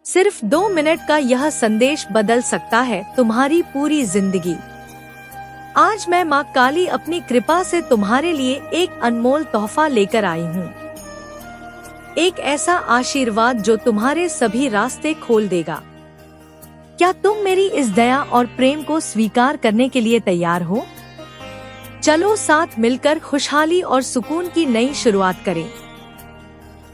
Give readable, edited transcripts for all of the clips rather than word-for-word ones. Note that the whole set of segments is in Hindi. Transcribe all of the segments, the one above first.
सिर्फ 2 मिनट का यह संदेश बदल सकता है तुम्हारी पूरी जिंदगी। आज मैं माँ काली अपनी कृपा से तुम्हारे लिए एक अनमोल तोहफा लेकर आई हूँ। एक ऐसा आशीर्वाद जो तुम्हारे सभी रास्ते खोल देगा। क्या तुम मेरी इस दया और प्रेम को स्वीकार करने के लिए तैयार हो? चलो साथ मिलकर खुशहाली और सुकून की नई शुरुआत करें।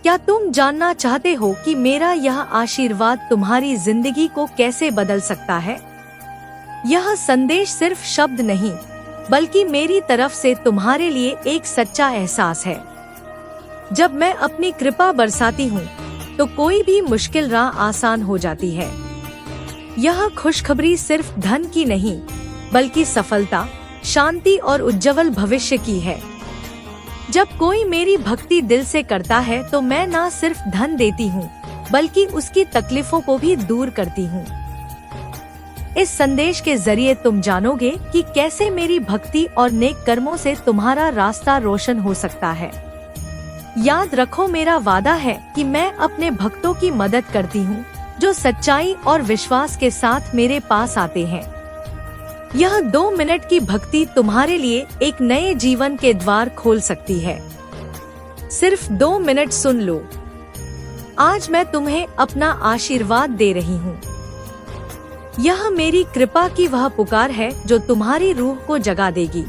क्या तुम जानना चाहते हो कि मेरा यह आशीर्वाद तुम्हारी जिंदगी को कैसे बदल सकता है? यह संदेश सिर्फ शब्द नहीं, बल्कि मेरी तरफ से तुम्हारे लिए एक सच्चा एहसास है। जब मैं अपनी कृपा बरसाती हूँ, तो कोई भी मुश्किल राह आसान हो जाती है। यह खुशखबरी सिर्फ धन की नहीं, बल्कि सफलता, शांति और उज्जवल भविष्य की है। जब कोई मेरी भक्ति दिल से करता है तो मैं न सिर्फ धन देती हूँ, बल्कि उसकी तकलीफों को भी दूर करती हूँ। इस संदेश के जरिए तुम जानोगे कि कैसे मेरी भक्ति और नेक कर्मों से तुम्हारा रास्ता रोशन हो सकता है। याद रखो, मेरा वादा है कि मैं अपने भक्तों की मदद करती हूँ, जो सच्चाई और विश्वास के साथ मेरे पास आते हैं। यह 2 मिनट की भक्ति तुम्हारे लिए एक नए जीवन के द्वार खोल सकती है। सिर्फ 2 मिनट सुन लो। आज मैं तुम्हें अपना आशीर्वाद दे रही हूँ। यह मेरी कृपा की वह पुकार है जो तुम्हारी रूह को जगा देगी।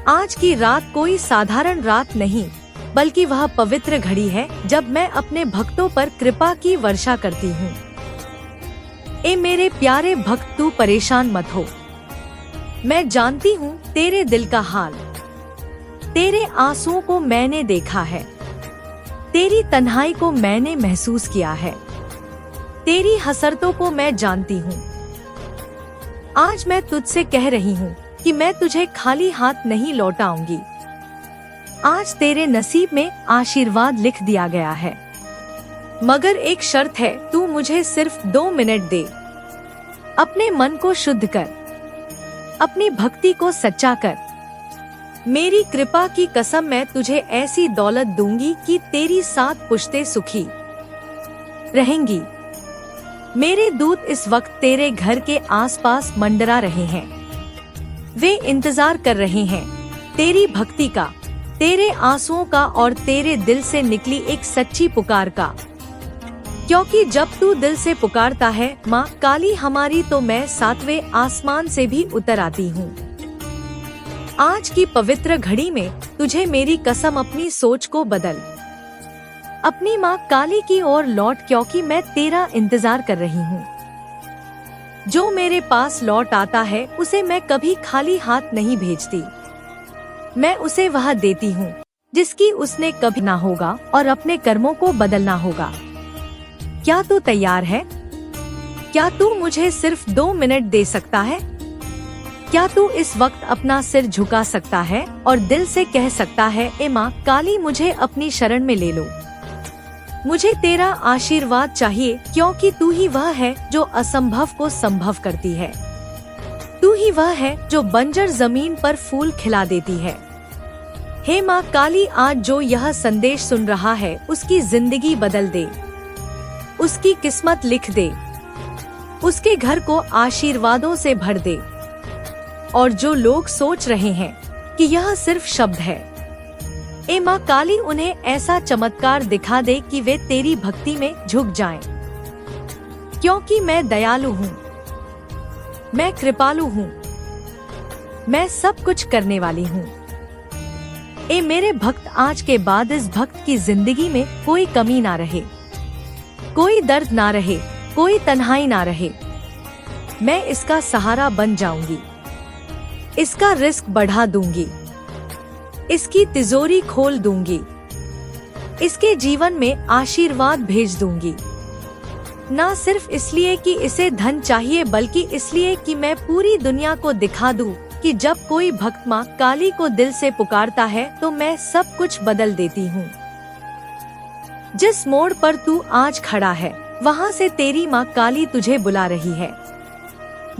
आज की रात कोई साधारण रात नहीं, बल्कि वह पवित्र घड़ी है जब मैं अपने भक्तों पर कृपा की वर्षा करती हूँ। ए मेरे प्यारे भक्त, तू परेशान मत हो। मैं जानती हूँ तेरे दिल का हाल। तेरे आंसुओं को मैंने देखा है। तेरी तन्हाई को मैंने महसूस किया है। तेरी हसरतों को मैं जानती हूँ। आज मैं तुझसे कह रही हूँ कि मैं तुझे खाली हाथ नहीं लौटाऊंगी। आज तेरे नसीब में आशीर्वाद लिख दिया गया है। मगर एक शर्त है, तू मुझे सिर्फ 2 मिनट दे। अपने मन को शुद्ध कर, अपनी भक्ति को सच्चा कर। मेरी कृपा की कसम, मैं तुझे ऐसी दौलत दूंगी कि तेरी 7 पुश्तें सुखी रहेंगी। मेरे दूत इस वक्त तेरे घर के आसपास मंडरा रहे हैं। वे इंतजार कर रहे हैं तेरी भक्ति का, तेरे आंसुओं का और तेरे दिल से निकली एक सच्ची पुकार का। क्योंकि जब तू दिल से पुकारता है माँ काली हमारी, तो मैं 7वें आसमान से भी उतर आती हूँ। आज की पवित्र घड़ी में तुझे मेरी कसम, अपनी सोच को बदल। अपनी माँ काली की ओर लौट, क्योंकि मैं तेरा इंतजार कर रही हूँ। जो मेरे पास लौट आता है उसे मैं कभी खाली हाथ नहीं भेजती। मैं उसे वह देती हूँ जिसकी उसने कभी ना होगा और अपने कर्मों को बदलना होगा। क्या तू तैयार है? क्या तू मुझे सिर्फ 2 मिनट दे सकता है? क्या तू इस वक्त अपना सिर झुका सकता है और दिल से कह सकता है, ए माँ काली मुझे अपनी शरण में ले लो। मुझे तेरा आशीर्वाद चाहिए, क्योंकि तू ही वह है जो असंभव को संभव करती है। तू ही वह है जो बंजर जमीन पर फूल खिला देती है। हे माँ काली, आज जो यह संदेश सुन रहा है उसकी जिंदगी बदल दे, उसकी किस्मत लिख दे, उसके घर को आशीर्वादों से भर दे। और जो लोग सोच रहे हैं कि यह सिर्फ शब्द है, ए माँ काली उन्हें ऐसा चमत्कार दिखा दे कि वे तेरी भक्ति में झुक जाएं। क्योंकि मैं दयालु हूँ, मैं कृपालु हूँ, मैं सब कुछ करने वाली हूँ। ए मेरे भक्त, आज के बाद इस भक्त की जिंदगी में कोई कमी ना रहे, कोई दर्द ना रहे, कोई तन्हाई ना रहे। मैं इसका सहारा बन जाऊंगी, इसका रिस्क बढ़ा दूंगी, इसकी तिजोरी खोल दूंगी, इसके जीवन में आशीर्वाद भेज दूंगी। ना सिर्फ इसलिए कि इसे धन चाहिए, बल्कि इसलिए कि मैं पूरी दुनिया को दिखा दूं कि जब कोई भक्त माँ काली को दिल से पुकारता है तो मैं सब कुछ बदल देती हूँ। जिस मोड़ पर तू आज खड़ा है, वहाँ से तेरी माँ काली तुझे बुला रही है।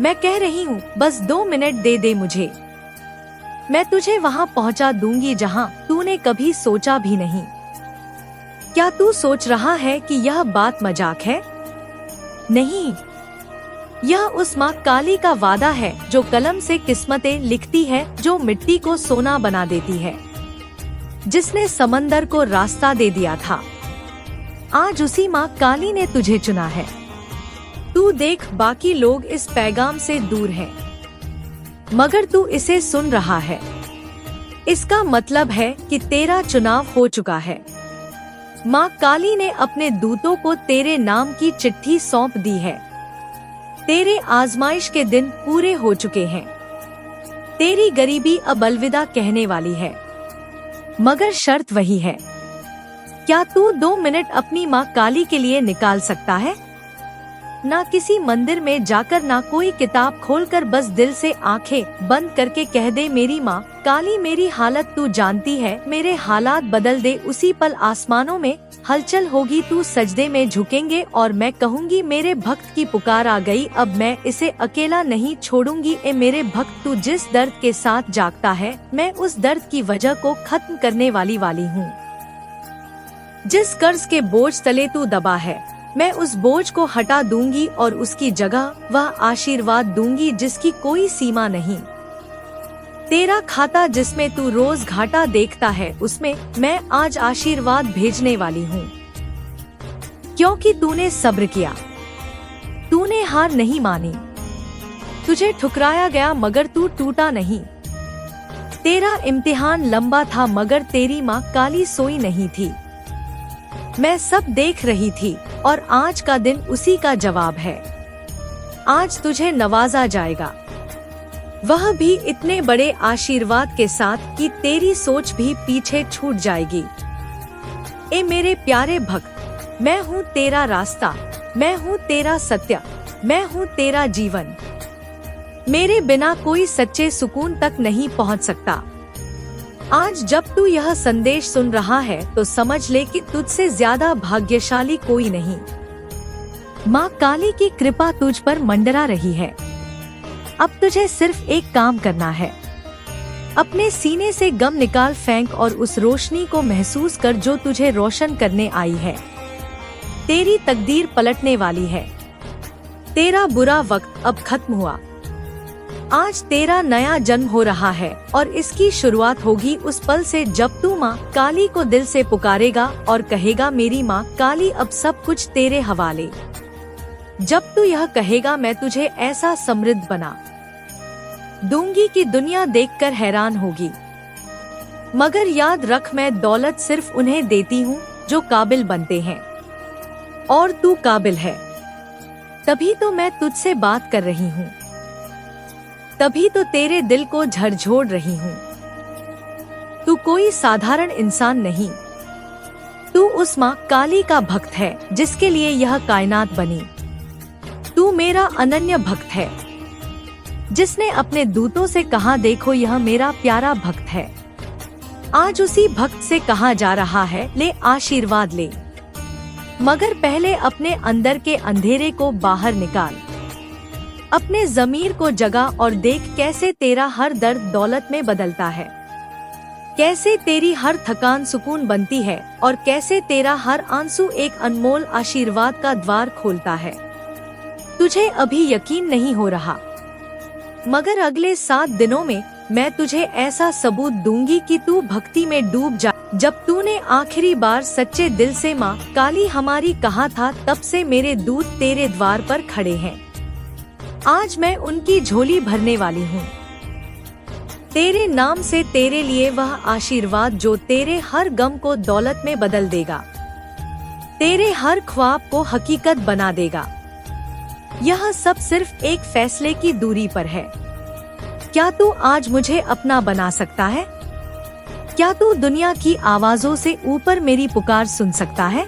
मैं कह रही हूँ, बस 2 मिनट दे दे मुझे। मैं तुझे वहाँ पहुँचा दूंगी जहाँ तूने कभी सोचा भी नहीं। क्या तू सोच रहा है कि यह बात मजाक है? नहीं, यह उस माँ काली का वादा है जो कलम से किस्मतें लिखती है, जो मिट्टी को सोना बना देती है, जिसने समंदर को रास्ता दे दिया था। आज उसी माँ काली ने तुझे चुना है। तू देख, बाकी लोग इस पैगाम से दूर हैं, मगर तू इसे सुन रहा है। इसका मतलब है कि तेरा चुनाव हो चुका है। माँ काली ने अपने दूतों को तेरे नाम की चिट्ठी सौंप दी है। तेरे आजमाइश के दिन पूरे हो चुके हैं। तेरी गरीबी अब अलविदा कहने वाली है, मगर शर्त वही है। क्या तू 2 मिनट अपनी माँ काली के लिए निकाल सकता है? ना किसी मंदिर में जाकर, ना कोई किताब खोलकर, बस दिल से आंखें बंद करके कह दे, मेरी माँ काली, मेरी हालत तू जानती है, मेरे हालात बदल दे। उसी पल आसमानों में हलचल होगी, तू सजदे में झुकेंगे और मैं कहूँगी, मेरे भक्त की पुकार आ गई, अब मैं इसे अकेला नहीं छोड़ूंगी। ए मेरे भक्त, तू जिस दर्द के साथ जागता है, मैं उस दर्द की वजह को खत्म करने वाली हूँ। जिस कर्ज के बोझ तले तू दबा है, मैं उस बोझ को हटा दूंगी और उसकी जगह वह आशीर्वाद दूंगी जिसकी कोई सीमा नहीं। तेरा खाता जिसमें तू रोज घाटा देखता है, उसमें मैं आज आशीर्वाद भेजने वाली हूँ। क्योंकि तूने सब्र किया, तूने हार नहीं मानी। तुझे ठुकराया गया मगर तू टूटा नहीं। तेरा इम्तिहान लंबा था मगर तेरी माँ काली सोई नहीं थी। मैं सब देख रही थी और आज का दिन उसी का जवाब है। आज तुझे नवाजा जाएगा, वह भी इतने बड़े आशीर्वाद के साथ कि तेरी सोच भी पीछे छूट जाएगी। ए मेरे प्यारे भक्त, मैं हूँ तेरा रास्ता, मैं हूँ तेरा सत्य, मैं हूँ तेरा जीवन। मेरे बिना कोई सच्चे सुकून तक नहीं पहुँच सकता। आज जब तू यह संदेश सुन रहा है तो समझ ले कि तुझसे ज्यादा भाग्यशाली कोई नहीं। माँ काली की कृपा तुझ पर मंडरा रही है। अब तुझे सिर्फ एक काम करना है। अपने सीने से गम निकाल फेंक और उस रोशनी को महसूस कर जो तुझे रोशन करने आई है। तेरी तकदीर पलटने वाली है। तेरा बुरा वक्त अब खत्म हुआ। आज तेरा नया जन्म हो रहा है और इसकी शुरुआत होगी उस पल से जब तू माँ काली को दिल से पुकारेगा और कहेगा, मेरी माँ काली, अब सब कुछ तेरे हवाले। जब तू यह कहेगा, मैं तुझे ऐसा समृद्ध बना दूंगी कि दुनिया देखकर हैरान होगी। मगर याद रख, मैं दौलत सिर्फ उन्हें देती हूँ जो काबिल बनते हैं, और तू काबिल है, तभी तो मैं तुझसे बात कर रही हूँ, तभी तो तेरे दिल को झकझोर रही हूँ। तू कोई साधारण इंसान नहीं, तू उस माँ काली का भक्त है जिसके लिए यह कायनात बनी। तू मेरा अनन्य भक्त है जिसने अपने दूतों से कहा, देखो यह मेरा प्यारा भक्त है। आज उसी भक्त से कहा जा रहा है, ले आशीर्वाद ले, मगर पहले अपने अंदर के अंधेरे को बाहर निकाल। अपने ज़मीर को जगा और देख कैसे तेरा हर दर्द दौलत में बदलता है, कैसे तेरी हर थकान सुकून बनती है और कैसे तेरा हर आंसू एक अनमोल आशीर्वाद का द्वार खोलता है। तुझे अभी यकीन नहीं हो रहा, मगर अगले 7 दिनों में मैं तुझे ऐसा सबूत दूंगी कि तू भक्ति में डूब जा। जब तूने आखिरी बार सच्चे दिल से माँ काली हमारी कहा था, तब से मेरे दूत तेरे द्वार पर खड़े हैं। आज मैं उनकी झोली भरने वाली हूँ। तेरे नाम से तेरे लिए वह आशीर्वाद जो तेरे हर गम को दौलत में बदल देगा, तेरे हर ख्वाब को हकीकत बना देगा। यह सब सिर्फ एक फैसले की दूरी पर है। क्या तू आज मुझे अपना बना सकता है? क्या तू दुनिया की आवाजों से ऊपर मेरी पुकार सुन सकता है?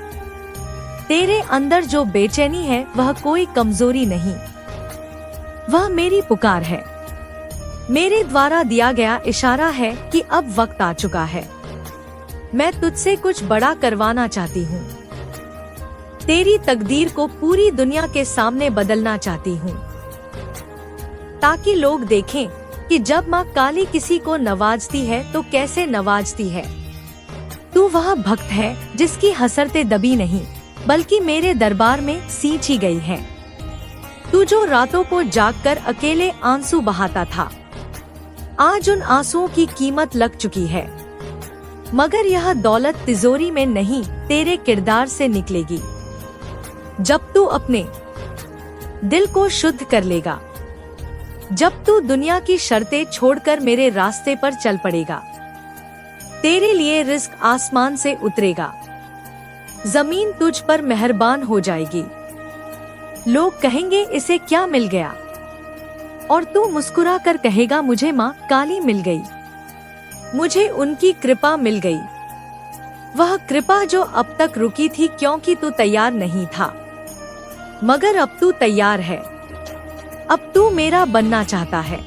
तेरे अंदर जो बेचैनी है वह कोई कमजोरी नहीं, वह मेरी पुकार है, मेरे द्वारा दिया गया इशारा है कि अब वक्त आ चुका है। मैं तुझसे कुछ बड़ा करवाना चाहती हूँ। तेरी तकदीर को पूरी दुनिया के सामने बदलना चाहती हूँ, ताकि लोग देखें कि जब माँ काली किसी को नवाजती है तो कैसे नवाजती है। तू वह भक्त है जिसकी हसरतें दबी नहीं, बल्कि मेरे दरबार में सींची गई है। तू जो रातों को जागकर अकेले आंसू बहाता था, आज उन आंसुओं की कीमत लग चुकी है। मगर यह दौलत तिजोरी में नहीं, तेरे किरदार से निकलेगी। जब तू अपने दिल को शुद्ध कर लेगा, जब तू दुनिया की शर्तें छोड़कर मेरे रास्ते पर चल पड़ेगा, तेरे लिए रिज़्क आसमान से उतरेगा, जमीन तुझ पर मेहरबान हो जाएगी। लोग कहेंगे इसे क्या मिल गया, और तू मुस्कुरा कर कहेगा मुझे माँ काली मिल गई, मुझे उनकी कृपा मिल गई। वह कृपा जो अब तक रुकी थी क्योंकि तू तैयार नहीं था, मगर अब तू तैयार है। अब तू मेरा बनना चाहता है।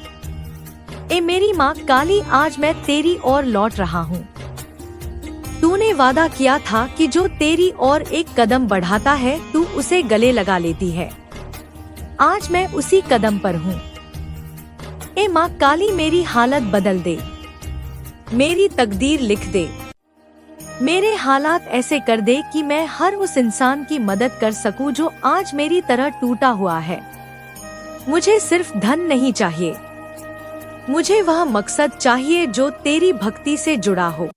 ए मेरी माँ काली, आज मैं तेरी ओर लौट रहा हूँ। तूने वादा किया था कि जो तेरी ओर एक कदम बढ़ाता है तू उसे गले लगा लेती है। आज मैं उसी कदम पर हूँ। ए माँ काली, मेरी हालत बदल दे, मेरी तकदीर लिख दे, मेरे हालात ऐसे कर दे कि मैं हर उस इंसान की मदद कर सकूं जो आज मेरी तरह टूटा हुआ है। मुझे सिर्फ धन नहीं चाहिए, मुझे वह मकसद चाहिए जो तेरी भक्ति से जुड़ा हो,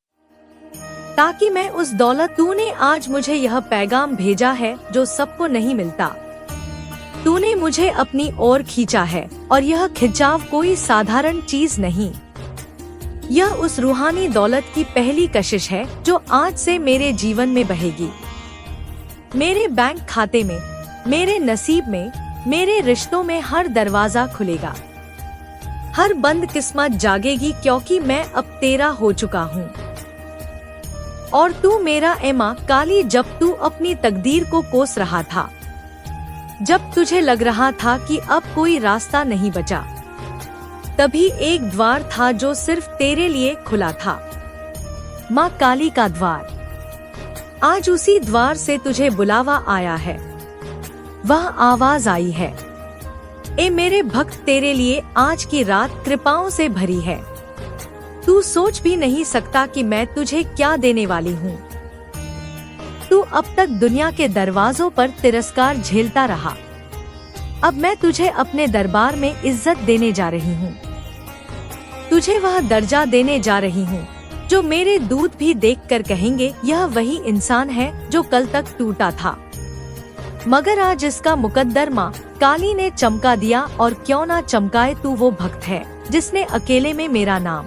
ताकि मैं उस दौलत, तूने आज मुझे यह पैगाम भेजा है जो सबको नहीं मिलता। तूने मुझे अपनी ओर खींचा है और यह खिंचाव कोई साधारण चीज नहीं। यह उस रूहानी दौलत की पहली कशिश है जो आज से मेरे जीवन में बहेगी। मेरे बैंक खाते में, मेरे नसीब में, मेरे रिश्तों में हर दरवाजा खुलेगा, हर बंद किस्मत जागेगी, क्योंकि मैं अब तेरा हो चुका हूँ और तू मेरा। ए माँ काली, जब तू अपनी तकदीर को कोस रहा था, जब तुझे लग रहा था कि अब कोई रास्ता नहीं बचा, तभी एक द्वार था जो सिर्फ तेरे लिए खुला था। माँ काली का द्वार। आज उसी द्वार से तुझे बुलावा आया है। वह आवाज आई है, ए मेरे भक्त, तेरे लिए आज की रात कृपाओं से भरी है। तू सोच भी नहीं सकता कि मैं तुझे क्या देने वाली हूँ। तू अब तक दुनिया के दरवाजों पर तिरस्कार झेलता रहा, अब मैं तुझे अपने दरबार में इज्जत देने जा रही हूँ। तुझे वह दर्जा देने जा रही हूँ जो मेरे दूत भी देखकर कहेंगे यह वही इंसान है जो कल तक टूटा था, मगर आज इसका मुकद्दर माँ काली ने चमका दिया। और क्यों ना चमकाए, तू वो भक्त है जिसने अकेले में मेरा नाम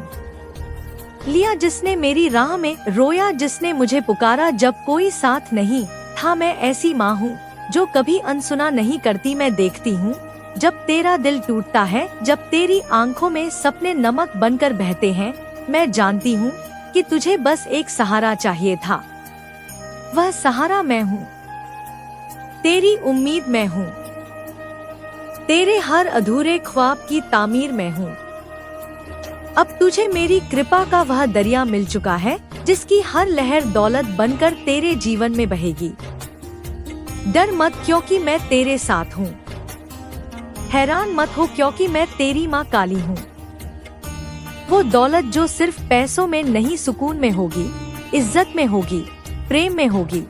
लिया, जिसने मेरी राह में रोया, जिसने मुझे पुकारा जब कोई साथ नहीं था। मैं ऐसी माँ हूँ जो कभी अनसुना नहीं करती। मैं देखती हूँ जब तेरा दिल टूटता है, जब तेरी आंखों में सपने नमक बनकर बहते हैं। मैं जानती हूँ कि तुझे बस एक सहारा चाहिए था, वह सहारा मैं हूँ, तेरी उम्मीद मैं हूँ, तेरे हर अधूरे ख्वाब की तामीर मैं हूँ। अब तुझे मेरी कृपा का वह दरिया मिल चुका है जिसकी हर लहर दौलत बनकर तेरे जीवन में बहेगी। डर मत, क्योंकि मैं तेरे साथ हूँ। हैरान मत हो, क्योंकि मैं तेरी माँ काली हूँ। वो दौलत जो सिर्फ पैसों में नहीं, सुकून में होगी, इज्जत में होगी, प्रेम में होगी,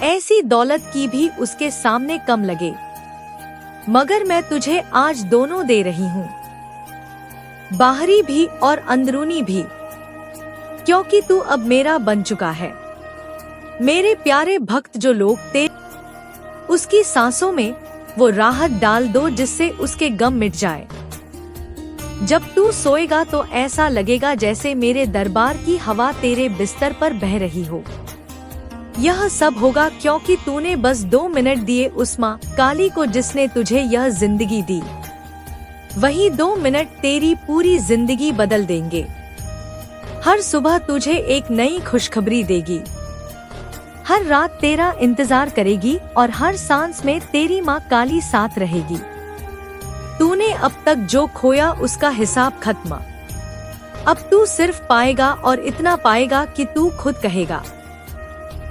ऐसी दौलत की भी उसके सामने कम लगे। मगर मैं तुझे आज दोनों दे रही हूँ, बाहरी भी और अंदरूनी भी, क्योंकि तू अब मेरा बन चुका है। मेरे प्यारे भक्त, जो लोग उसकी सांसों में वो राहत डाल दो जिससे उसके गम मिट जाए। जब तू सोएगा तो ऐसा लगेगा जैसे मेरे दरबार की हवा तेरे बिस्तर पर बह रही हो। यह सब होगा क्योंकि तूने बस 2 मिनट दिए उस माँ काली को जिसने तुझे यह जिंदगी दी। वही 2 मिनट तेरी पूरी जिंदगी बदल देंगे। हर सुबह तुझे एक नई खुशखबरी देगी, हर रात तेरा इंतजार करेगी और हर सांस में तेरी माँ काली साथ रहेगी। तूने अब तक जो खोया उसका हिसाब खत्म। अब तू सिर्फ पाएगा और इतना पाएगा कि तू खुद कहेगा,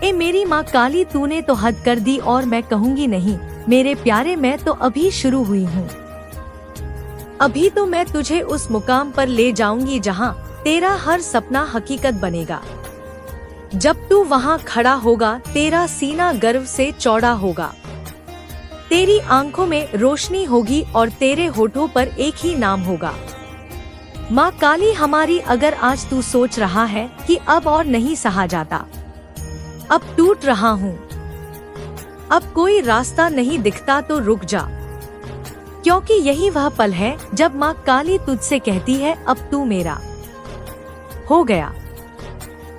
ए मेरी माँ काली, तूने तो हद कर दी। और मैं कहूँगी, नहीं मेरे प्यारे, मैं तो अभी शुरू हुई हूँ। अभी तो मैं तुझे उस मुकाम पर ले जाऊंगी जहाँ तेरा हर सपना हकीकत बनेगा। जब तू वहाँ खड़ा होगा, तेरा सीना गर्व से चौड़ा होगा। तेरी आंखों में रोशनी होगी और तेरे होठों पर एक ही नाम होगा, माँ काली हमारी। अगर आज तू सोच रहा है कि अब और नहीं सहा जाता, अब टूट रहा हूँ, अब कोई रास्ता नहीं दिखता, तो रुक जा, क्योंकि यही वह पल है जब माँ काली तुझसे कहती है अब तू मेरा हो गया।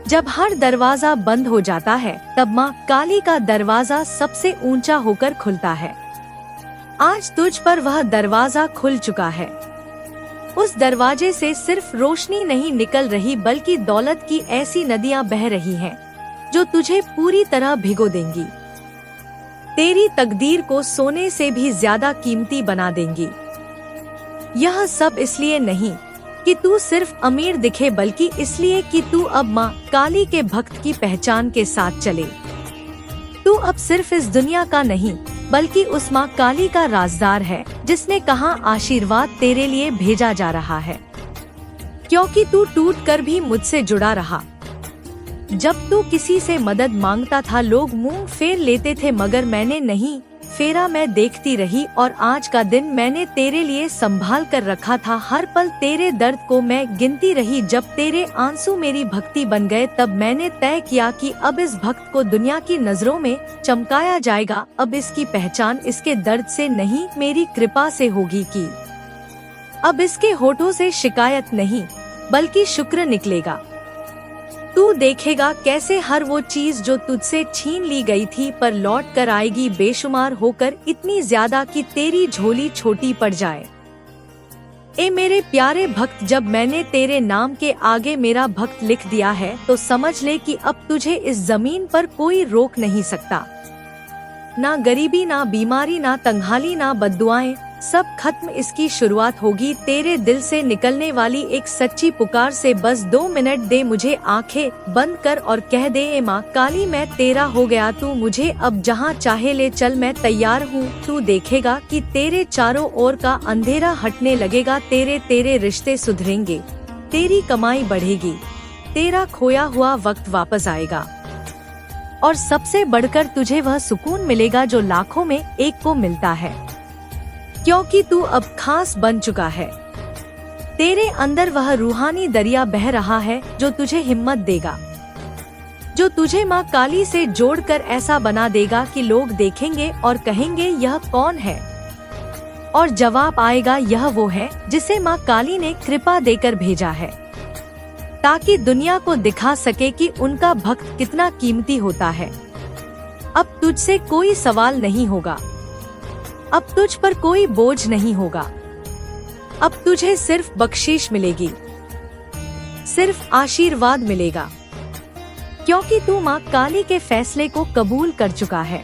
जब हर दरवाजा बंद हो जाता है, तब माँ काली का दरवाजा सबसे ऊंचा होकर खुलता है। आज तुझ पर वह दरवाजा खुल चुका है। उस दरवाजे से सिर्फ रोशनी नहीं निकल रही, बल्कि दौलत की ऐसी नदियां बह रही हैं, जो तुझे पूरी तरह भिगो देंगी, तेरी तकदीर को सोने से भी ज्यादा कीमती बना देंगी। यह सब इसलिए नहीं कि तू सिर्फ अमीर दिखे, बल्कि इसलिए कि तू अब माँ काली के भक्त की पहचान के साथ चले। तू अब सिर्फ इस दुनिया का नहीं, बल्कि उस माँ काली का राजदार है, जिसने कहा आशीर्वाद तेरे लिए भेजा जा रहा है, क्योंकि तू टूट कर भी मुझसे जुड़ा रहा। जब तू किसी से मदद मांगता था, लोग मुंह फेर लेते थे, मगर मैंने नहीं फेरा। मैं देखती रही और आज का दिन मैंने तेरे लिए संभाल कर रखा था। हर पल तेरे दर्द को मैं गिनती रही। जब तेरे आंसू मेरी भक्ति बन गए, तब मैंने तय किया कि अब इस भक्त को दुनिया की नजरों में चमकाया जाएगा। अब इसकी पहचान इसके दर्द से नहीं, मेरी कृपा से होगी। कि अब इसके होठों से शिकायत नहीं, बल्कि शुक्र निकलेगा। तू देखेगा कैसे हर वो चीज जो तुझसे छीन ली गई थी पर लौट कर आएगी, बेशुमार होकर, इतनी ज्यादा कि तेरी झोली छोटी पड़ जाए। ए मेरे प्यारे भक्त, जब मैंने तेरे नाम के आगे मेरा भक्त लिख दिया है, तो समझ ले कि अब तुझे इस जमीन पर कोई रोक नहीं सकता। ना गरीबी, ना बीमारी, ना तंगहाली, ना बद्दुआएं, सब खत्म। इसकी शुरुआत होगी तेरे दिल से निकलने वाली एक सच्ची पुकार से। बस 2 मिनट दे मुझे, आंखें बंद कर और कह दे, ए माँ काली मैं तेरा हो गया। तू मुझे अब जहाँ चाहे ले चल, मैं तैयार हूँ। तू देखेगा कि तेरे चारों ओर का अंधेरा हटने लगेगा, तेरे रिश्ते सुधरेंगे, तेरी कमाई बढ़ेगी, तेरा खोया हुआ वक्त वापस आएगा, और सबसे बढ़कर तुझे वह सुकून मिलेगा जो लाखों में एक को मिलता है, क्योंकि तू अब खास बन चुका है। तेरे अंदर वह रूहानी दरिया बह रहा है जो तुझे हिम्मत देगा, जो तुझे माँ काली से जोड़कर ऐसा बना देगा कि लोग देखेंगे और कहेंगे यह कौन है, और जवाब आएगा यह वो है जिसे माँ काली ने कृपा देकर भेजा है, ताकि दुनिया को दिखा सके कि उनका भक्त कितना कीमती होता है। अब तुझसे कोई सवाल नहीं होगा, अब तुझ पर कोई बोझ नहीं होगा। अब तुझे सिर्फ बख्शीश मिलेगी, सिर्फ आशीर्वाद मिलेगा, क्योंकि तू माँ काली के फैसले को कबूल कर चुका है।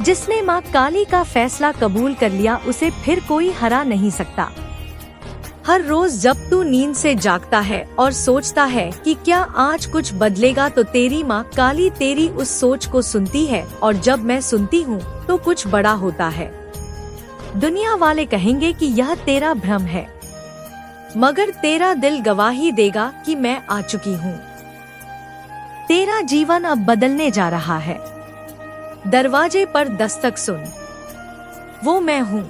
जिसने माँ काली का फैसला कबूल कर लिया, उसे फिर कोई हरा नहीं सकता। हर रोज जब तू नींद से जागता है और सोचता है कि क्या आज कुछ बदलेगा, तो तेरी माँ काली तेरी उस सोच को सुनती है, और जब मैं सुनती हूँ तो कुछ बड़ा होता है। दुनिया वाले कहेंगे कि यह तेरा भ्रम है, मगर तेरा दिल गवाही देगा कि मैं आ चुकी हूँ। तेरा जीवन अब बदलने जा रहा है। दरवाजे पर दस्तक सुन, वो मैं हूँ।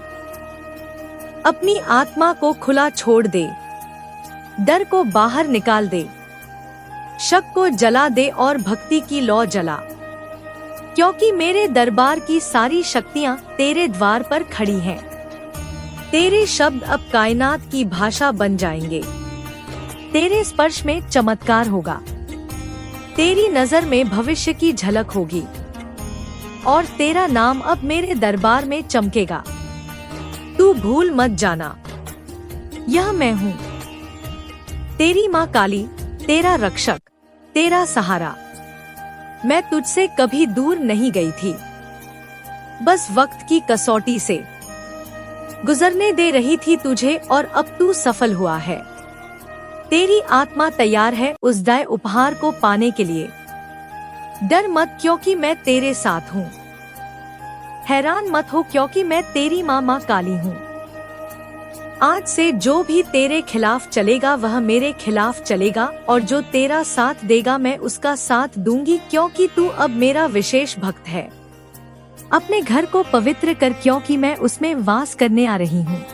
अपनी आत्मा को खुला छोड़ दे, डर को बाहर निकाल दे, शक को जला दे और भक्ति की लौ जला, क्योंकि मेरे दरबार की सारी शक्तियाँ तेरे द्वार पर खड़ी हैं। तेरे शब्द अब कायनात की भाषा बन जाएंगे। तेरे स्पर्श में चमत्कार होगा, तेरी नजर में भविष्य की झलक होगी, और तेरा नाम अब मेरे दरबार में चमकेगा। तू भूल मत जाना, यह मैं हूँ, तेरी माँ काली, तेरा रक्षक, तेरा सहारा। मैं तुझसे कभी दूर नहीं गई थी, बस वक्त की कसौटी से गुजरने दे रही थी तुझे, और अब तू सफल हुआ है। तेरी आत्मा तैयार है उस दया उपहार को पाने के लिए। डर मत, क्योंकि मैं तेरे साथ हूँ। हैरान मत हो, क्योंकि मैं तेरी माँ काली हूँ। आज से जो भी तेरे खिलाफ चलेगा वह मेरे खिलाफ चलेगा, और जो तेरा साथ देगा मैं उसका साथ दूंगी, क्योंकि तू अब मेरा विशेष भक्त है। अपने घर को पवित्र कर, क्योंकि मैं उसमें वास करने आ रही हूँ।